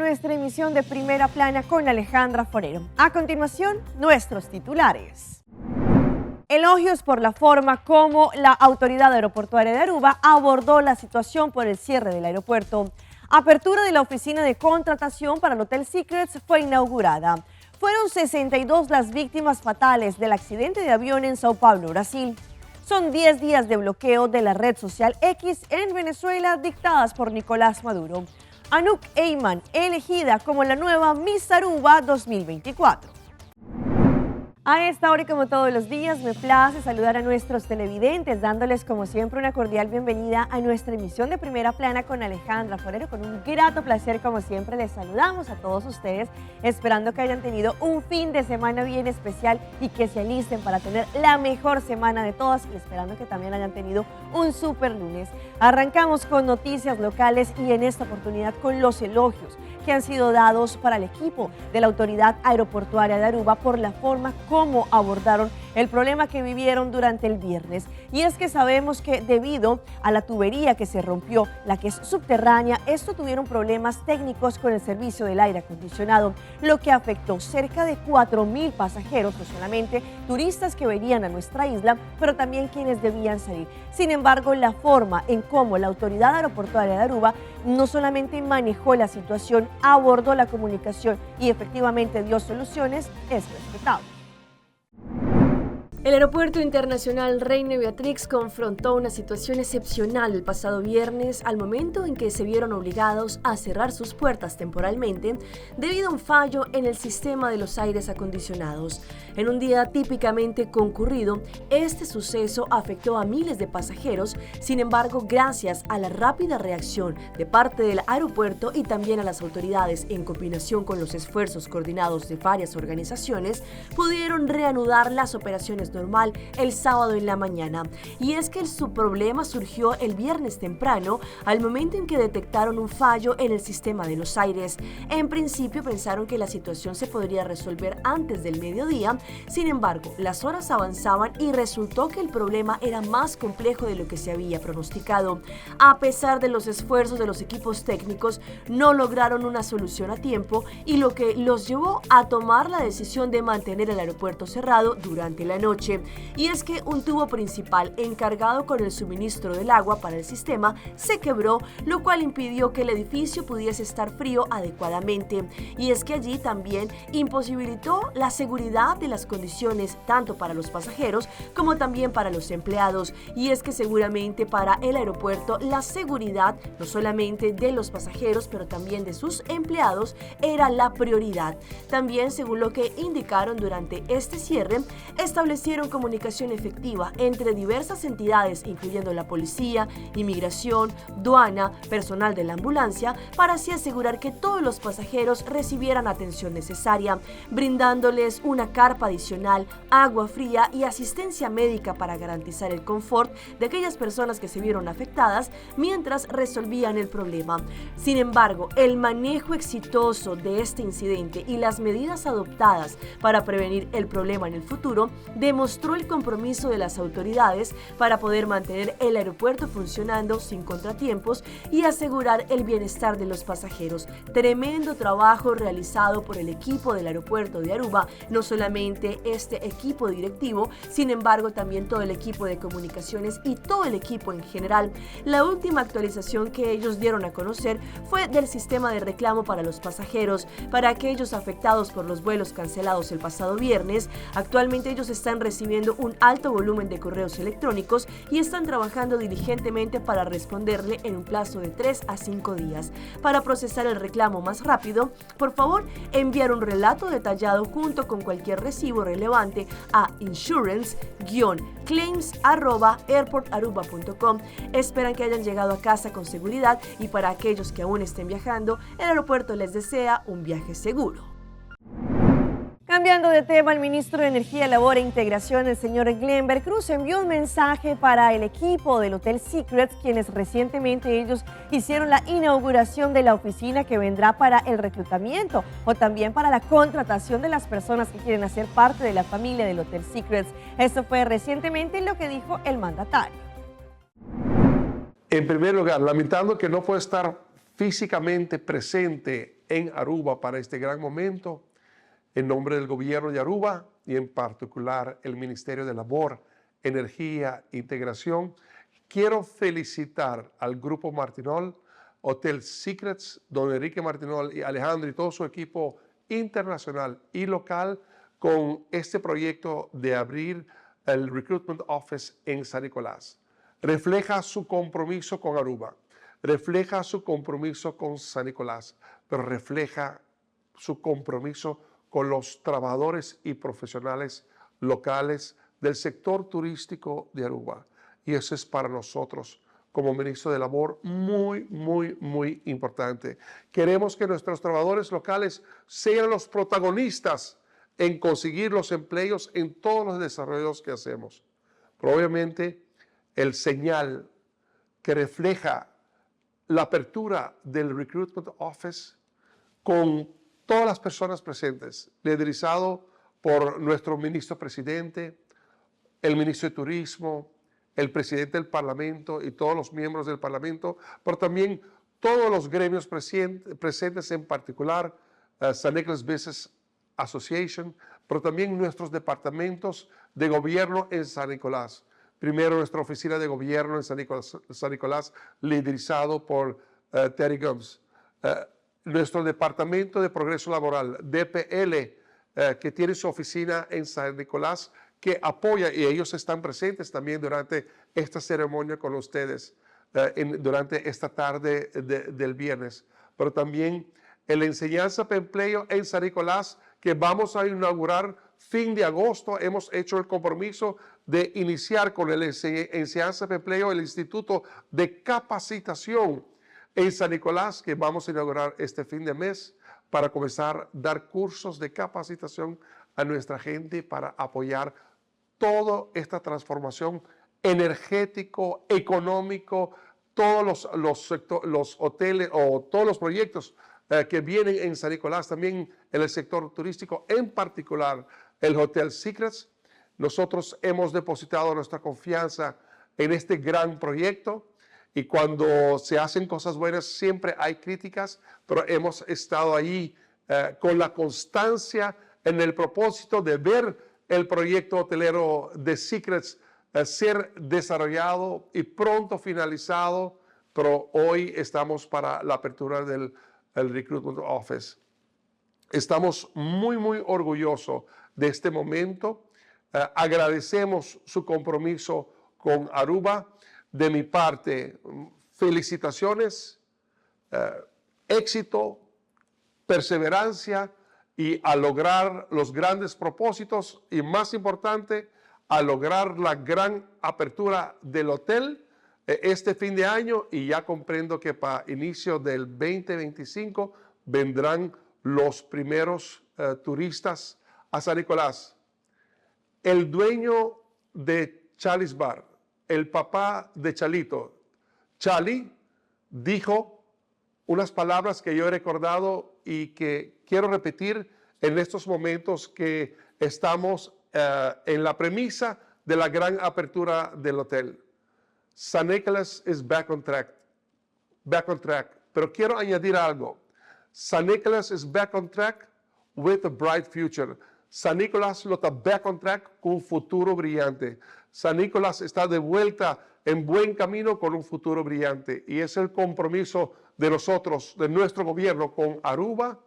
nuestra emisión de Primera Plana con Alejandra Forero. A continuación, nuestros titulares. Elogios por la forma como la Autoridad Aeroportuaria de Aruba abordó la situación por el cierre del aeropuerto. Apertura de la oficina de contratación para el Hotel Secrets fue inaugurada. Fueron 62 las víctimas fatales del accidente de avión en Sao Paulo, Brasil. Son 10 días de bloqueo de la red social X en Venezuela dictadas por Nicolás Maduro. Anouk Eyman, elegida como la nueva Miss Aruba 2024. A esta hora y como todos los días, me place saludar a nuestros televidentes, dándoles como siempre una cordial bienvenida a nuestra emisión de Primera Plana con Alejandra Forero. Con un grato placer, como siempre, les saludamos a todos ustedes, esperando que hayan tenido un fin de semana bien especial y que se alisten para tener la mejor semana de todas, y esperando que también hayan tenido un super lunes. Arrancamos con noticias locales y en esta oportunidad con los elogios que han sido dados para el equipo de la Autoridad Aeroportuaria de Aruba por la forma como abordaron el problema que vivieron durante el viernes. Y es que sabemos que debido a la tubería que se rompió, la que es subterránea, esto tuvieron problemas técnicos con el servicio del aire acondicionado, lo que afectó cerca de 4,000 pasajeros, no solamente turistas que venían a nuestra isla, pero también quienes debían salir. Sin embargo, la forma en cómo la Autoridad Aeroportuaria de Aruba no solamente manejó la situación, abordó la comunicación y efectivamente dio soluciones, es respetable. El Aeropuerto Internacional Reina Beatrix confrontó una situación excepcional el pasado viernes al momento en que se vieron obligados a cerrar sus puertas temporalmente debido a un fallo en el sistema de los aires acondicionados. En un día típicamente concurrido, este suceso afectó a miles de pasajeros. Sin embargo, gracias a la rápida reacción de parte del aeropuerto y también a las autoridades en combinación con los esfuerzos coordinados de varias organizaciones, pudieron reanudar las operaciones normal el sábado en la mañana. Y es que su problema surgió el viernes temprano al momento en que detectaron un fallo en el sistema de los aires. En principio pensaron que la situación se podría resolver antes del mediodía. Sin embargo, las horas avanzaban y resultó que el problema era más complejo de lo que se había pronosticado. A pesar de los esfuerzos de los equipos técnicos, no lograron una solución a tiempo, y lo que los llevó a tomar la decisión de mantener el aeropuerto cerrado durante la noche. Y es que un tubo principal encargado con el suministro del agua para el sistema se quebró, lo cual impidió que el edificio pudiese estar frío adecuadamente. Y es que allí también imposibilitó la seguridad de las condiciones tanto para los pasajeros como también para los empleados. Y es que seguramente para el aeropuerto la seguridad no solamente de los pasajeros pero también de sus empleados era la prioridad. También, según lo que indicaron durante este cierre, establecieron comunicación efectiva entre diversas entidades, incluyendo la policía, inmigración, aduana, personal de la ambulancia, para así asegurar que todos los pasajeros recibieran atención necesaria, brindándoles una carpa adicional, agua fría y asistencia médica para garantizar el confort de aquellas personas que se vieron afectadas mientras resolvían el problema. Sin embargo, el manejo exitoso de este incidente y las medidas adoptadas para prevenir el problema en el futuro demostró el compromiso de las autoridades para poder mantener el aeropuerto funcionando sin contratiempos y asegurar el bienestar de los pasajeros. Tremendo trabajo realizado por el equipo del aeropuerto de Aruba, no solamente este equipo directivo, sin embargo también todo el equipo de comunicaciones y todo el equipo en general. La última actualización que ellos dieron a conocer fue del sistema de reclamo para los pasajeros, para aquellos afectados por los vuelos cancelados el pasado viernes. Actualmente ellos están recibiendo un alto volumen de correos electrónicos y están trabajando diligentemente para responderle en un plazo de 3 a 5 días. Para procesar el reclamo más rápido, por favor, enviar un relato detallado junto con cualquier recibo relevante a insurance-claims@airportaruba.com. Esperan que hayan llegado a casa con seguridad, y para aquellos que aún estén viajando, el aeropuerto les desea un viaje seguro. Cambiando de tema, el ministro de Energía, Labor e Integración, el señor Glenn Cruz, envió un mensaje para el equipo del Hotel Secrets, quienes recientemente ellos hicieron la inauguración de la oficina que vendrá para el reclutamiento o también para la contratación de las personas que quieren hacer parte de la familia del Hotel Secrets. Esto fue recientemente lo que dijo el mandatario. En primer lugar, lamentando que no pueda estar físicamente presente en Aruba para este gran momento. En nombre del gobierno de Aruba y en particular el Ministerio de Labor, Energía e Integración, quiero felicitar al Grupo Martinol, Hotel Secrets, don Enrique Martinol y Alejandro y todo su equipo internacional y local con este proyecto de abrir el Recruitment Office en San Nicolás. Refleja su compromiso con Aruba, refleja su compromiso con San Nicolás, pero refleja su compromiso con los trabajadores y profesionales locales del sector turístico de Aruba. Y eso es para nosotros, como ministro de Labor, muy importante. Queremos que nuestros trabajadores locales sean los protagonistas en conseguir los empleos en todos los desarrollos que hacemos. Pero obviamente, el señal que refleja la apertura del Recruitment Office con todas las personas presentes, liderizado por nuestro ministro presidente, el ministro de Turismo, el presidente del Parlamento y todos los miembros del Parlamento, pero también todos los gremios presentes, en particular San Nicolás Business Association, pero también nuestros departamentos de gobierno en San Nicolás. Primero, nuestra oficina de gobierno en San Nicolás liderizado por Terry Gumbs. Nuestro Departamento de Progreso Laboral, DPL, que tiene su oficina en San Nicolás, que apoya, y ellos están presentes también durante esta ceremonia con ustedes, durante esta tarde del viernes. Pero también en la enseñanza para empleo en San Nicolás, que vamos a inaugurar fin de agosto. Hemos hecho el compromiso de iniciar con la enseñanza para empleo el Instituto de Capacitación en San Nicolás, que vamos a inaugurar este fin de mes para comenzar a dar cursos de capacitación a nuestra gente para apoyar toda esta transformación energético, económico, todos los hoteles o todos los proyectos que vienen en San Nicolás, también en el sector turístico, en particular el Hotel Secrets. Nosotros hemos depositado nuestra confianza en este gran proyecto y cuando se hacen cosas buenas siempre hay críticas, pero hemos estado ahí con la constancia en el propósito de ver el proyecto hotelero de Secrets ser desarrollado y pronto finalizado, pero hoy estamos para la apertura del Recruitment Office. Estamos muy orgullosos de este momento. Agradecemos su compromiso con Aruba. De mi parte, felicitaciones, éxito, perseverancia y a lograr los grandes propósitos y, más importante, a lograr la gran apertura del hotel este fin de año, y ya comprendo que para inicio del 2025 vendrán los primeros turistas a San Nicolás. El dueño de Charlie's Bar, el papá de Chalito, Charlie, dijo unas palabras que yo he recordado y que quiero repetir en estos momentos que estamos en la premisa de la gran apertura del hotel. San Nicolás is back on track. Pero quiero añadir algo. San Nicolás is back on track with a bright future. San Nicolás lo está back on track con un futuro brillante. San Nicolás está de vuelta en buen camino con un futuro brillante. Y es el compromiso de nosotros, de nuestro gobierno con Aruba,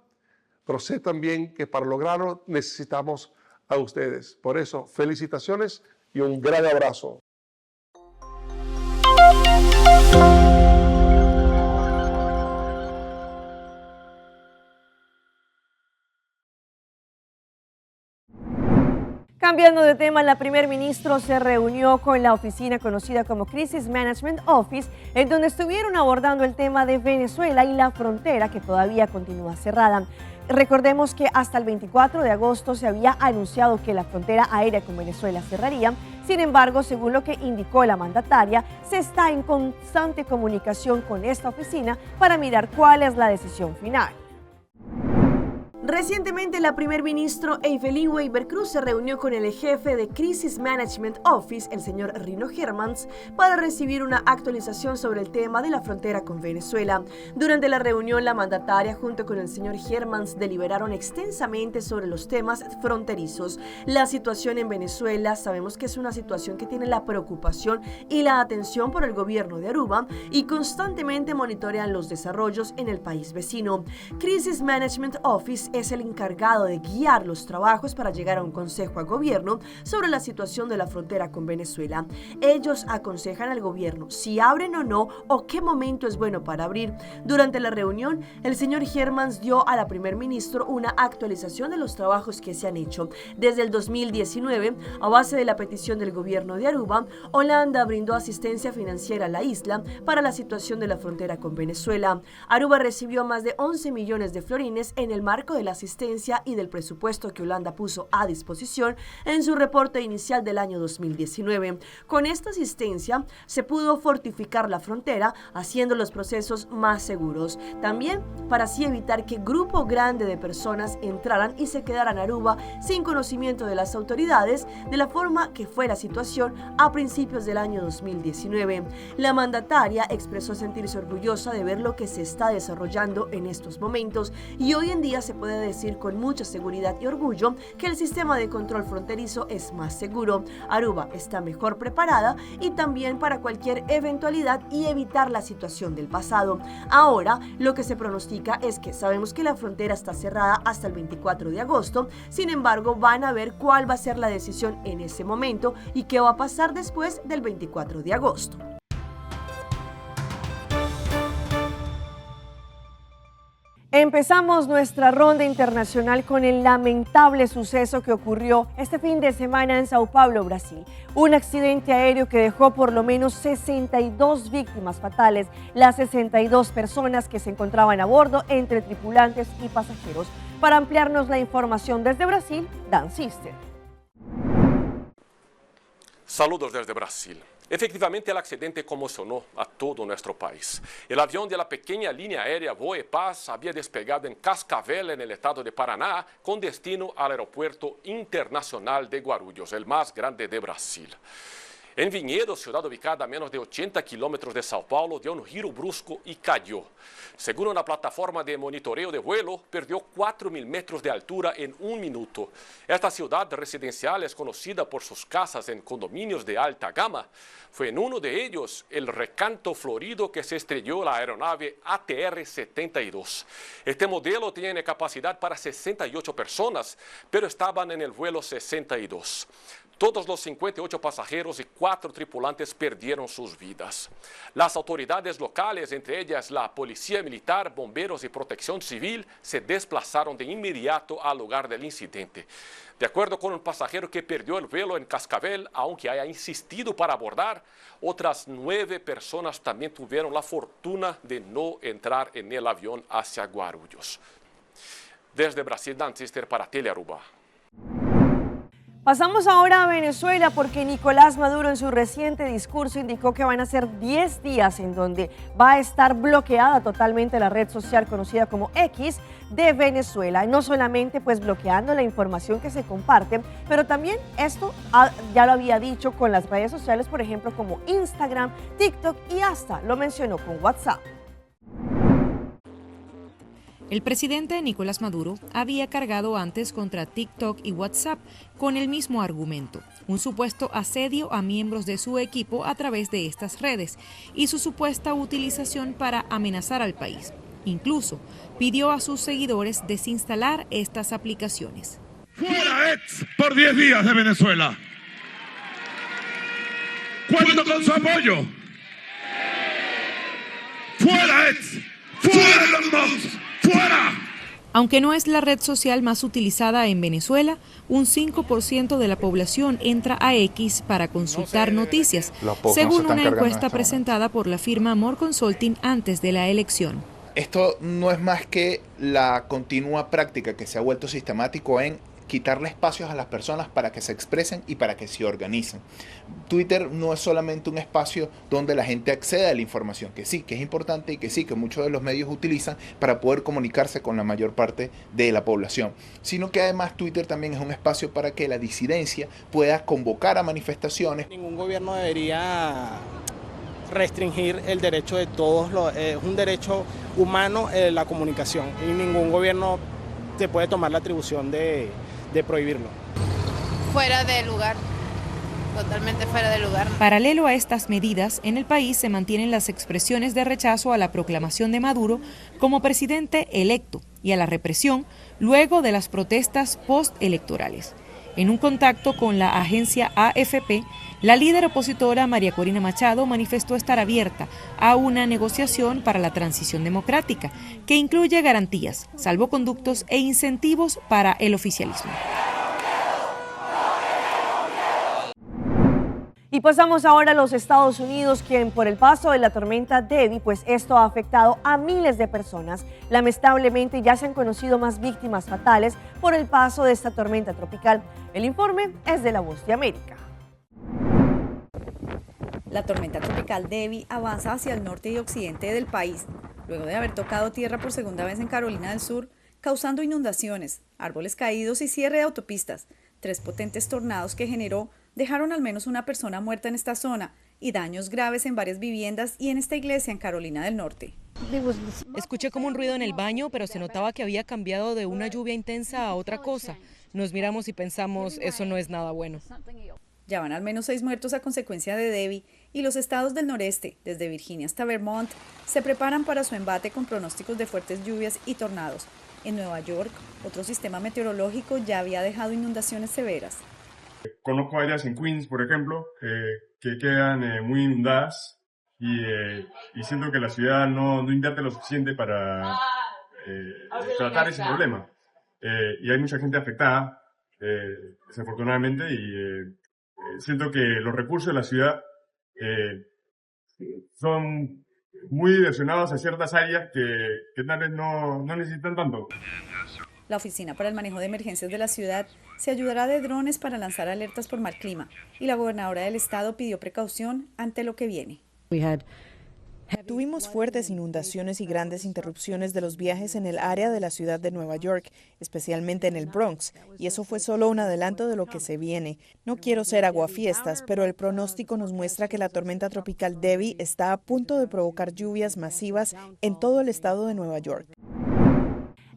pero sé también que para lograrlo necesitamos a ustedes. Por eso, felicitaciones y un gran abrazo. Cambiando de tema, la primer ministro se reunió con la oficina conocida como Crisis Management Office, en donde estuvieron abordando el tema de Venezuela y la frontera que todavía continúa cerrada. Recordemos que hasta el 24 de agosto se había anunciado que la frontera aérea con Venezuela cerraría. Sin embargo, según lo que indicó la mandataria, se está en constante comunicación con esta oficina para mirar cuál es la decisión final. Recientemente, la primer ministro Evelyn Weber Cruz se reunió con el jefe de Crisis Management Office, el señor Rino Hermans, para recibir una actualización sobre el tema de la frontera con Venezuela. Durante la reunión, la mandataria junto con el señor Hermans deliberaron extensamente sobre los temas fronterizos. La situación en Venezuela, sabemos que es una situación que tiene la preocupación y la atención por el gobierno de Aruba y constantemente monitorean los desarrollos en el país vecino. Crisis Management Office es el encargado de guiar los trabajos para llegar a un consejo a gobierno sobre la situación de la frontera con Venezuela. Ellos aconsejan al gobierno si abren o no o qué momento es bueno para abrir. Durante la reunión, el señor Hermans dio a la primer ministro una actualización de los trabajos que se han hecho. Desde el 2019, a base de la petición del gobierno de Aruba, Holanda brindó asistencia financiera a la isla para la situación de la frontera con Venezuela. Aruba recibió más de 11 millones de florines en el marco de la asistencia y del presupuesto que Holanda puso a disposición en su reporte inicial del año 2019. Con esta asistencia se pudo fortificar la frontera, haciendo los procesos más seguros. También para así evitar que grupo grande de personas entraran y se quedaran en Aruba sin conocimiento de las autoridades, de la forma que fue la situación a principios del año 2019. La mandataria expresó sentirse orgullosa de ver lo que se está desarrollando en estos momentos y hoy en día se puede decir con mucha seguridad y orgullo que el sistema de control fronterizo es más seguro. Aruba está mejor preparada y también para cualquier eventualidad y evitar la situación del pasado. Ahora, lo que se pronostica es que sabemos que la frontera está cerrada hasta el 24 de agosto, sin embargo, van a ver cuál va a ser la decisión en ese momento y qué va a pasar después del 24 de agosto. Empezamos nuestra ronda internacional con el lamentable suceso que ocurrió este fin de semana en Sao Paulo, Brasil. Un accidente aéreo que dejó por lo menos 62 víctimas fatales, las 62 personas que se encontraban a bordo entre tripulantes y pasajeros. Para ampliarnos la información desde Brasil, Dan Sister. Saludos desde Brasil. Efectivamente, el accidente conmocionó a todo nuestro país. El avión de la pequeña línea aérea Voe Paz había despegado en Cascavel, en el estado de Paraná, con destino al aeropuerto internacional de Guarulhos, el más grande de Brasil. En Vinhedo, ciudad ubicada a menos de 80 kilómetros de Sao Paulo, dio un giro brusco y cayó. Según una plataforma de monitoreo de vuelo, perdió 4.000 metros de altura en un minuto. Esta ciudad residencial es conocida por sus casas en condominios de alta gama. Fue en uno de ellos, el Recanto Florido, que se estrelló la aeronave ATR-72. Este modelo tiene capacidad para 68 personas, pero estaban en el vuelo 62. Todos los 58 pasajeros y 4 tripulantes perdieron sus vidas. Las autoridades locales, entre ellas la Policía Militar, Bomberos y Protección Civil, se desplazaron de inmediato al lugar del incidente. De acuerdo con un pasajero que perdió el vuelo en Cascavel, aunque haya insistido para abordar, otras 9 personas también tuvieron la fortuna de no entrar en el avión hacia Guarulhos. Desde Brasil, Dan Sister para Telearuba. Pasamos ahora a Venezuela porque Nicolás Maduro en su reciente discurso indicó que van a ser 10 días en donde va a estar bloqueada totalmente la red social conocida como X de Venezuela. No solamente pues bloqueando la información que se comparte, pero también esto ya lo había dicho con las redes sociales, por ejemplo como Instagram, TikTok y hasta lo mencionó con WhatsApp. El presidente Nicolás Maduro había cargado antes contra TikTok y WhatsApp con el mismo argumento, un supuesto asedio a miembros de su equipo a través de estas redes y su supuesta utilización para amenazar al país. Incluso pidió a sus seguidores desinstalar estas aplicaciones. ¡Fuera X por 10 días de Venezuela! ¡Cuento con su apoyo! ¡Fuera X! ¡Fuera Elon Musk! ¡Fuera! Aunque no es la red social más utilizada en Venezuela, un 5% de la población entra a X para consultar noticias, según una encuesta presentada por la firma More Consulting antes de la elección. Esto no es más que la continua práctica que se ha vuelto sistemático en quitarle espacios a las personas para que se expresen y para que se organicen. Twitter no es solamente un espacio donde la gente accede a la información, que sí, que es importante y que sí, que muchos de los medios utilizan para poder comunicarse con la mayor parte de la población, sino que además Twitter también es un espacio para que la disidencia pueda convocar a manifestaciones. Ningún gobierno debería restringir el derecho de todos, es un derecho humano la comunicación y ningún gobierno se puede tomar la atribución de prohibirlo. Fuera de lugar, totalmente fuera de lugar. Paralelo a estas medidas, en el país se mantienen las expresiones de rechazo a la proclamación de Maduro como presidente electo y a la represión luego de las protestas postelectorales. En un contacto con la agencia AFP, la líder opositora María Corina Machado manifestó estar abierta a una negociación para la transición democrática que incluye garantías, salvoconductos e incentivos para el oficialismo. Y pasamos ahora a los Estados Unidos, quien por el paso de la tormenta Debby, pues esto ha afectado a miles de personas. Lamentablemente ya se han conocido más víctimas fatales por el paso de esta tormenta tropical. El informe es de La Voz de América. La tormenta tropical Debby avanza hacia el norte y occidente del país, luego de haber tocado tierra por segunda vez en Carolina del Sur, causando inundaciones, árboles caídos y cierre de autopistas. 3 potentes tornados que generó dejaron al menos una persona muerta en esta zona y daños graves en varias viviendas y en esta iglesia en Carolina del Norte. Escuché como un ruido en el baño, pero se notaba que había cambiado de una lluvia intensa a otra cosa. Nos miramos y pensamos, eso no es nada bueno. Ya van al menos 6 muertos a consecuencia de Debby y los estados del noreste, desde Virginia hasta Vermont, se preparan para su embate con pronósticos de fuertes lluvias y tornados. En Nueva York, otro sistema meteorológico ya había dejado inundaciones severas. Conozco áreas en Queens, por ejemplo, que quedan muy inundadas y siento que la ciudad no invierte lo suficiente para tratar ese problema. Y hay mucha gente afectada, desafortunadamente, y siento que los recursos de la ciudad son muy direccionados a ciertas áreas que tal vez no necesitan tanto. La Oficina para el Manejo de Emergencias de la ciudad se ayudará de drones para lanzar alertas por mal clima y la gobernadora del estado pidió precaución ante lo que viene. Tuvimos fuertes inundaciones y grandes interrupciones de los viajes en el área de la ciudad de Nueva York, especialmente en el Bronx, y eso fue solo un adelanto de lo que se viene. No quiero ser aguafiestas, pero el pronóstico nos muestra que la tormenta tropical Debby está a punto de provocar lluvias masivas en todo el estado de Nueva York.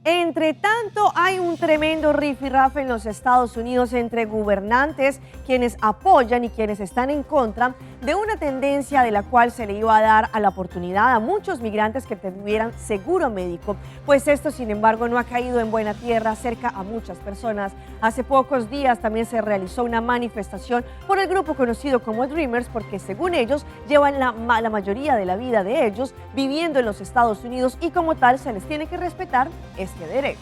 Entre tanto, hay un tremendo rifirrafe en los Estados Unidos entre gobernantes, quienes apoyan y quienes están en contra de una tendencia de la cual se le iba a dar a la oportunidad a muchos migrantes que tuvieran seguro médico. Pues esto, sin embargo, no ha caído en buena tierra, acerca a muchas personas. Hace pocos días también se realizó una manifestación por el grupo conocido como Dreamers, porque según ellos llevan la mayoría de la vida de ellos viviendo en los Estados Unidos y como tal se les tiene que respetar este derecho.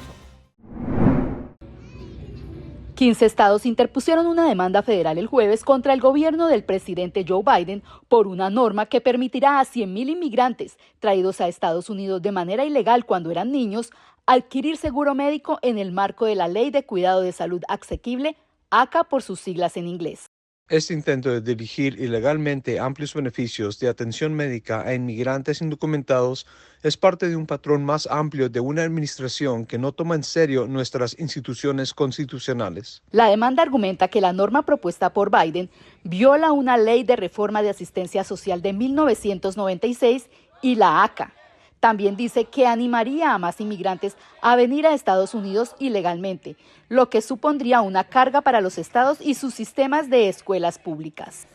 15 estados interpusieron una demanda federal el jueves contra el gobierno del presidente Joe Biden por una norma que permitirá a 100,000 inmigrantes traídos a Estados Unidos de manera ilegal cuando eran niños adquirir seguro médico en el marco de la Ley de Cuidado de Salud Asequible, ACA por sus siglas en inglés. Este intento de dirigir ilegalmente amplios beneficios de atención médica a inmigrantes indocumentados es parte de un patrón más amplio de una administración que no toma en serio nuestras instituciones constitucionales. La demanda argumenta que la norma propuesta por Biden viola una ley de reforma de asistencia social de 1996 y la ACA. También dice que animaría a más inmigrantes a venir a Estados Unidos ilegalmente, lo que supondría una carga para los estados y sus sistemas de escuelas públicas.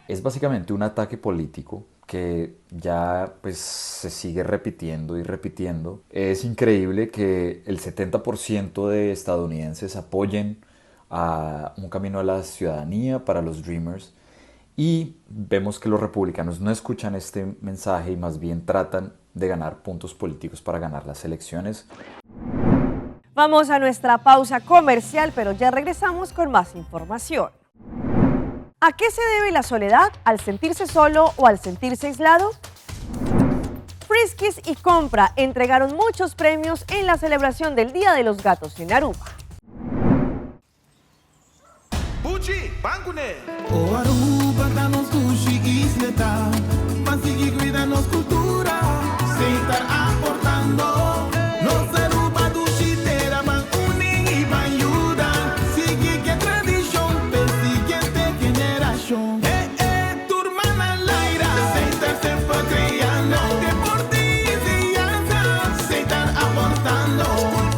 Es básicamente un ataque político que ya pues se sigue repitiendo y repitiendo. Es increíble que el 70% de estadounidenses apoyen a un camino a la ciudadanía para los Dreamers y vemos que los republicanos no escuchan este mensaje y más bien tratan de ganar puntos políticos para ganar las elecciones. Vamos a nuestra pausa comercial, pero ya regresamos con más información. ¿A qué se debe la soledad? ¿Al sentirse solo o al sentirse aislado? Friskies y Compra entregaron muchos premios en la celebración del Día de los Gatos en Aruba. Sushi, Bancune. O Aruba dá nos sushi isleta, mas seguir cuida nos cultura, sem estar aportando. Nos Aruba do Chiteira, ban unem e ban ayuda, seguir que tradição, persiguiente generação. Turma na laira, sem estar sempre criando, deporte e enseñanza, sem estar aportando,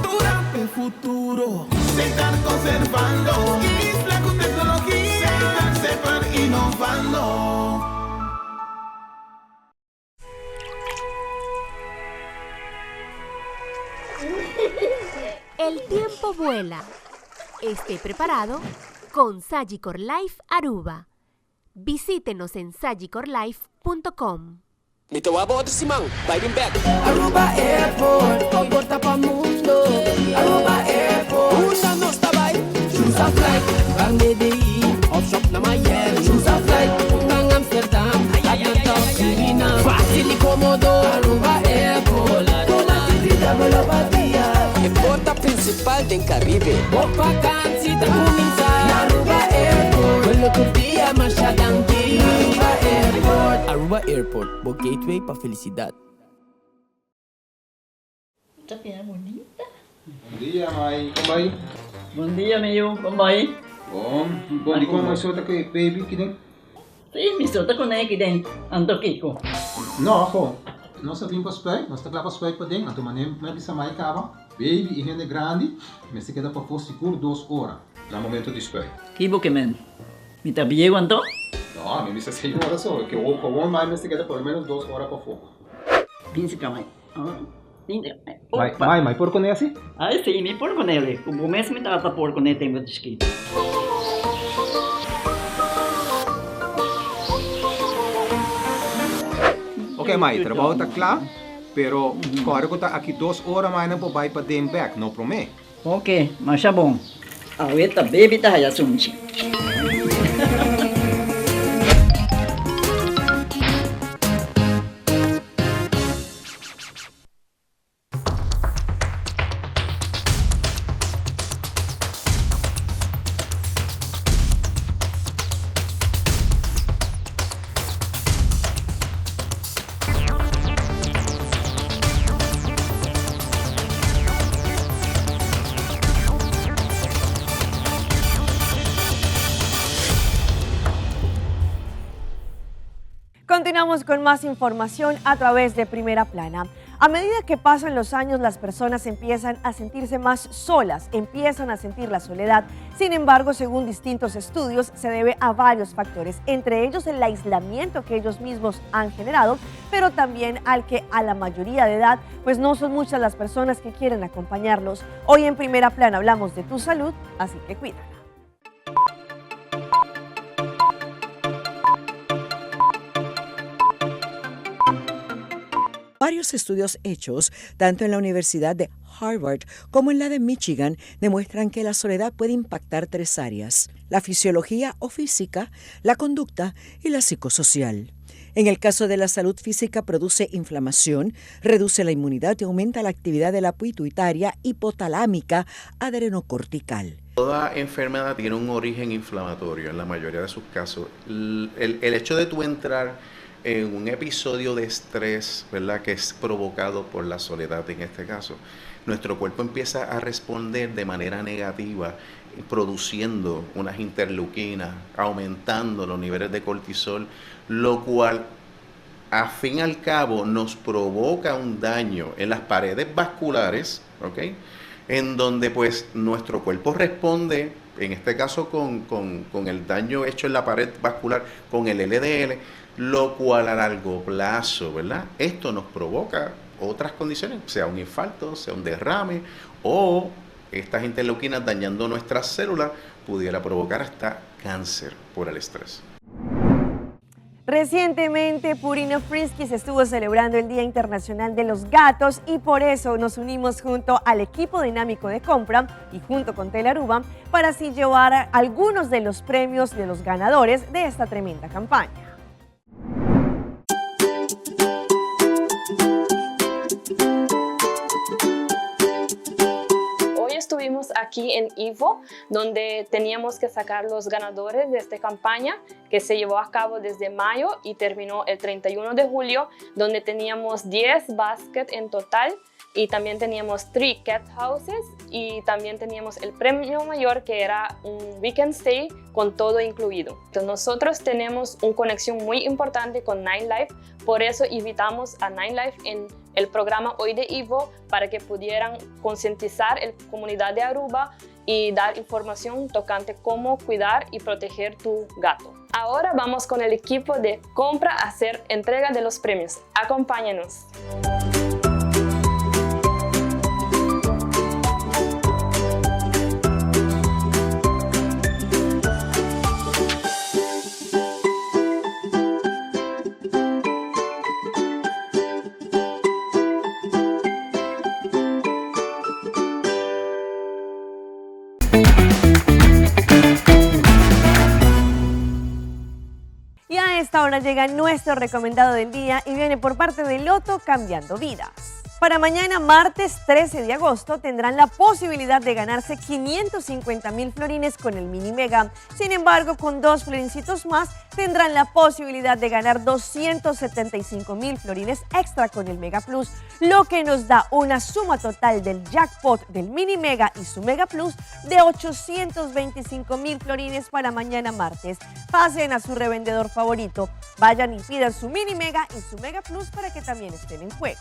cultura e futuro, sem estar conservando. El tiempo vuela. Esté preparado con Sagicor Life Aruba. Visítenos en sagicorlife.com. Nito wabo to Simang, biting back. Aruba Airport, comporta pa mundo. Aruba Airport, Una no está by. choose a flight. Bang DDI, off shop na Miami. Choose a flight, bang Amsterdam. Atlanta, China, fácil y cómodo. Aruba Airport, conectividad pela Bahia. Porta principal del Caribe. Opa cansita comienza. Aruba Airport, vuelo por día más adelante. Aruba Airport. Aruba Airport, o gateway para felicidad. Esta piedra bonita. Bom dia, Mai. Como vai? Bom dia, meu. Como vai? Bom. Bom dia, como você está aqui, baby, aqui dentro? Sim, me solta com aqui dentro. Ando Kiko. Não, pô. Nós estamos para os pés, nós estamos para os pés para dentro. Então, maneira, mas bisa mai cava. Baby e rende grande, mas se queda para for seguro 2 horas. No momento de espera. Kibo que men. Me tá bien quanto? Não, a mim bisa 6 horas só. Que o bom mais se queda por menos 2 horas para fogo. Pince camay. Mai, por con esse? Ah, sim, me por com ele. O começo me tava por com ele tem muito escrito. Ok, Mai, trabalho está claro, pero agora que está aqui 2 horas mais não pode ir para dentro back, não promete. Ok, mas tá bom. Ahorita baby tá já sunchi. Continuamos con más información a través de Primera Plana. A medida que pasan los años, las personas empiezan a sentirse más solas, empiezan a sentir la soledad. Sin embargo, según distintos estudios, se debe a varios factores, entre ellos el aislamiento que ellos mismos han generado, pero también al que a la mayoría de edad, pues no son muchas las personas que quieren acompañarlos. Hoy en Primera Plana hablamos de tu salud, así que cuídala. Varios estudios hechos, tanto en la Universidad de Harvard como en la de Michigan, demuestran que la soledad puede impactar 3 áreas: la fisiología o física, la conducta y la psicosocial. En el caso de la salud física, produce inflamación, reduce la inmunidad y aumenta la actividad de la pituitaria hipotalámica adrenocortical. Toda enfermedad tiene un origen inflamatorio en la mayoría de sus casos. El hecho de tú entrar en un episodio de estrés, ¿verdad?, que es provocado por la soledad en este caso, nuestro cuerpo empieza a responder de manera negativa, produciendo unas interleuquinas, aumentando los niveles de cortisol, lo cual a fin y al cabo nos provoca un daño en las paredes vasculares, ¿ok?, en donde pues nuestro cuerpo responde, en este caso con el daño hecho en la pared vascular, con el LDL, lo cual a largo plazo, ¿verdad?, esto nos provoca otras condiciones, sea un infarto, sea un derrame, o estas interleuquinas dañando nuestras células pudiera provocar hasta cáncer por el estrés. Recientemente, Purina Friskies estuvo celebrando el Día Internacional de los Gatos y por eso nos unimos junto al equipo dinámico de compra y junto con Telearuba para así llevar algunos de los premios de los ganadores de esta tremenda campaña. Hoy estuvimos aquí en Ivo, donde teníamos que sacar los ganadores de esta campaña que se llevó a cabo desde mayo y terminó el 31 de julio, donde teníamos 10 baskets en total. Y también teníamos 3 cat houses y también teníamos el premio mayor, que era un weekend stay con todo incluido. Entonces nosotros tenemos una conexión muy importante con Nightlife, por eso invitamos a Nightlife en el programa Hoy de Ivo para que pudieran concientizar a la comunidad de Aruba y dar información tocante cómo cuidar y proteger tu gato. Ahora vamos con el equipo de compra a hacer entrega de los premios. Acompáñanos. Ahora llega nuestro recomendado del día y viene por parte de Loto Cambiando Vidas. Para mañana, martes 13 de agosto, tendrán la posibilidad de ganarse 550,000 florines con el Mini Mega. Sin embargo, con 2 florincitos más, tendrán la posibilidad de ganar 275,000 florines extra con el Mega Plus, lo que nos da una suma total del jackpot del Mini Mega y su Mega Plus de 825,000 florines para mañana martes. Pasen a su revendedor favorito, vayan y pidan su Mini Mega y su Mega Plus para que también estén en juego.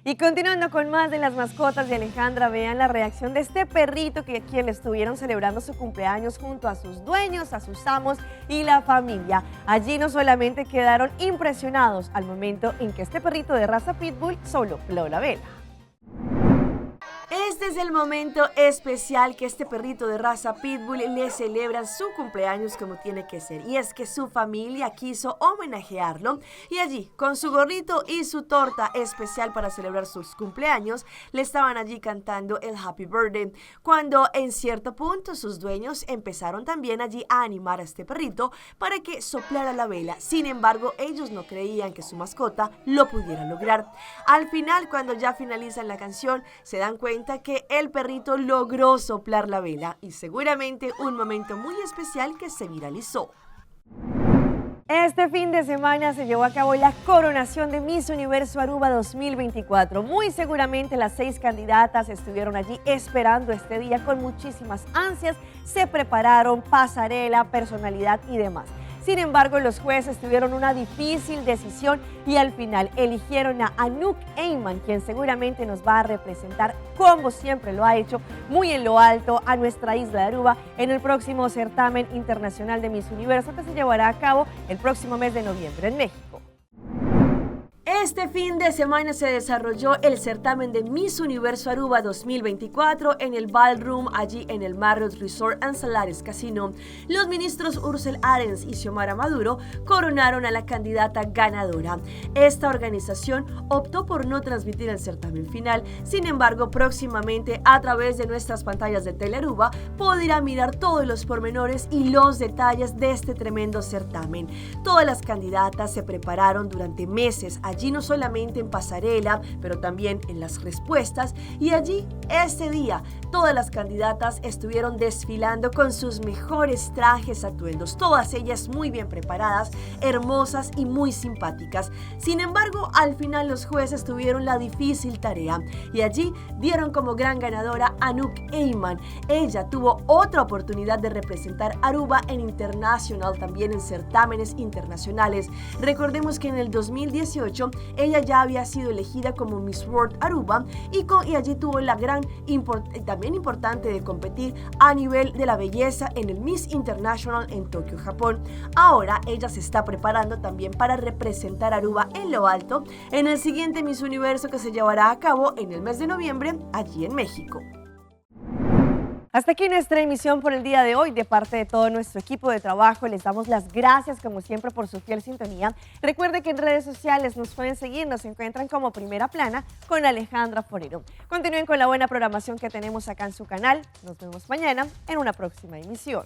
Y continuando con más de las mascotas de Alejandra, vean la reacción de este perrito que aquí le estuvieron celebrando su cumpleaños junto a sus dueños, a sus amos y la familia. Allí no solamente quedaron impresionados al momento en que este perrito de raza Pitbull sopló la vela. Este es el momento especial que este perrito de raza Pitbull le celebra su cumpleaños como tiene que ser. Y es que su familia quiso homenajearlo y allí, con su gorrito y su torta especial para celebrar sus cumpleaños, le estaban allí cantando el Happy Birthday. Cuando en cierto punto sus dueños empezaron también allí a animar a este perrito para que soplara la vela. Sin embargo, ellos no creían que su mascota lo pudiera lograr. Al final, cuando ya finalizan la canción, se dan cuenta que el perrito logró soplar la vela y seguramente un momento muy especial que se viralizó. Este fin de semana se llevó a cabo la coronación de Miss Universo Aruba 2024. Muy seguramente las 6 candidatas estuvieron allí esperando este día con muchísimas ansias, se prepararon, pasarela, personalidad y demás. Sin embargo, los jueces tuvieron una difícil decisión y al final eligieron a Anouk Eyman, quien seguramente nos va a representar, como siempre lo ha hecho, muy en lo alto a nuestra isla de Aruba en el próximo certamen internacional de Miss Universo que se llevará a cabo el próximo mes de noviembre en México. Este fin de semana se desarrolló el certamen de Miss Universo Aruba 2024 en el Ballroom, allí en el Marriott Resort and Salares Casino. Los ministros Ursel Arens y Xiomara Maduro coronaron a la candidata ganadora. Esta organización optó por no transmitir el certamen final, sin embargo, próximamente a través de nuestras pantallas de Telearuba podrá mirar todos los pormenores y los detalles de este tremendo certamen. Todas las candidatas se prepararon durante meses allí, no solamente en pasarela, pero también en las respuestas, y allí este día todas las candidatas estuvieron desfilando con sus mejores trajes, atuendos, todas ellas muy bien preparadas, hermosas y muy simpáticas. Sin embargo, al final los jueces tuvieron la difícil tarea y allí dieron como gran ganadora a Anouk Eyman. Ella tuvo otra oportunidad de representar Aruba en internacional, también en certámenes internacionales. Recordemos que en el 2018 ella ya había sido elegida como Miss World Aruba y allí tuvo la gran también importante de competir a nivel de la belleza en el Miss International en Tokio, Japón. Ahora ella se está preparando también para representar a Aruba en lo alto en el siguiente Miss Universo que se llevará a cabo en el mes de noviembre allí en México. Hasta aquí nuestra emisión por el día de hoy. De parte de todo nuestro equipo de trabajo, les damos las gracias como siempre por su fiel sintonía. Recuerde que en redes sociales nos pueden seguir, nos encuentran como Primera Plana con Alejandra Forero. Continúen con la buena programación que tenemos acá en su canal. Nos vemos mañana en una próxima emisión.